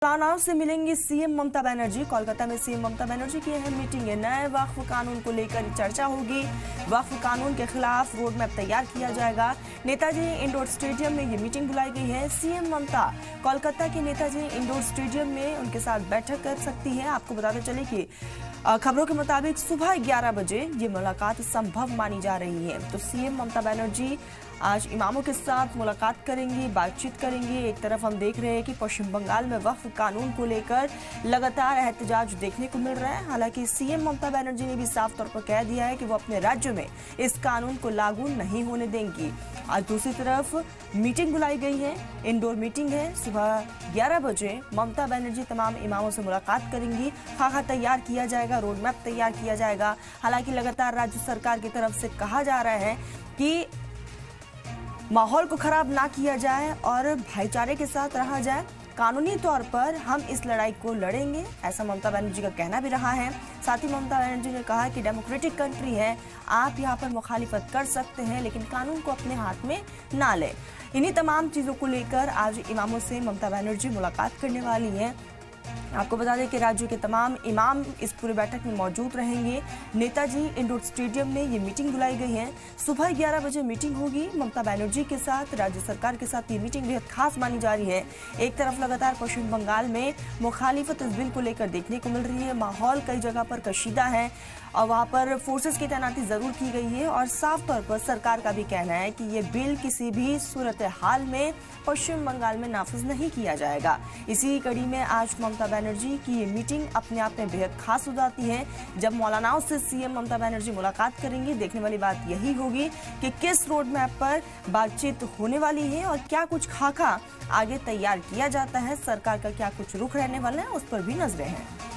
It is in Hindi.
मौलानाओं से मिलेंगी सीएम ममता बनर्जी। कोलकाता में सीएम ममता बनर्जी की अहम मीटिंग है। नए वक्फ कानून को लेकर चर्चा होगी। वक्फ कानून के खिलाफ रोड मैप तैयार किया जाएगा। नेताजी इंडोर स्टेडियम में ये मीटिंग बुलाई गई है। सीएम ममता कोलकाता के नेताजी इंडोर स्टेडियम में उनके साथ बैठक कर सकती है। आपको बताते चले कि खबरों के मुताबिक सुबह 11 बजे ये मुलाकात संभव मानी जा रही है। तो सीएम ममता बनर्जी आज इमामों के साथ मुलाकात करेंगी, बातचीत करेंगी। एक तरफ हम देख रहे हैं कि पश्चिम बंगाल में वक्फ कानून को लेकर लगातार एहतजाज देखने को मिल रहा है। हालांकि सीएम ममता बनर्जी ने भी साफ तौर पर कह दिया है कि वो अपने राज्य में इस कानून को लागू नहीं होने देंगी। आज दूसरी तरफ मीटिंग बुलाई गई है, इंडोर मीटिंग है। सुबह 11 बजे ममता बनर्जी तमाम इमामों से मुलाकात करेंगी। खाका तैयार किया जाएगा, रोड मैप तैयार किया जाएगा। हालांकि लगातार राज्य सरकार की तरफ से कहा जा रहा है कि माहौल को खराब ना किया जाए और भाईचारे के साथ रहा जाए। कानूनी तौर पर हम इस लड़ाई को लड़ेंगे, ऐसा ममता बनर्जी का कहना भी रहा है। साथ ही ममता बनर्जी ने कहा कि डेमोक्रेटिक कंट्री है, आप यहाँ पर मुखालिफत कर सकते हैं लेकिन कानून को अपने हाथ में ना लें। इन्हीं तमाम चीज़ों को लेकर आज इमामों से ममता बनर्जी मुलाकात करने वाली है। आपको बता दें कि राज्य के तमाम इमाम इस पूरे बैठक में मौजूद रहेंगे। नेताजी इंडोर स्टेडियम में ये मीटिंग बुलाई गई है। सुबह 11 बजे मीटिंग होगी ममता बनर्जी के साथ, राज्य सरकार के साथ। ये मीटिंग बेहद खास मानी जा रही है। एक तरफ लगातार पश्चिम बंगाल में मुखालिफत इस बिल को लेकर देखने को मिल रही है। माहौल कई जगह पर कशीदा है और वहाँ पर फोर्सेस की तैनाती जरूर की गई है और साफ तौर पर सरकार का भी कहना है कि ये बिल किसी भी सूरत हाल में पश्चिम बंगाल में नाफिज नहीं किया जाएगा। इसी कड़ी में आज ममता बनर्जी की ये मीटिंग अपने आप में बेहद खास हो जाती है। जब मौलानाओं से सीएम ममता बनर्जी मुलाकात करेंगी, देखने वाली बात यही होगी कि किस रोड मैप पर बातचीत होने वाली है और क्या कुछ खाका आगे तैयार किया जाता है। सरकार का क्या कुछ रुख रहने वाला है, उस पर भी नजरें हैं।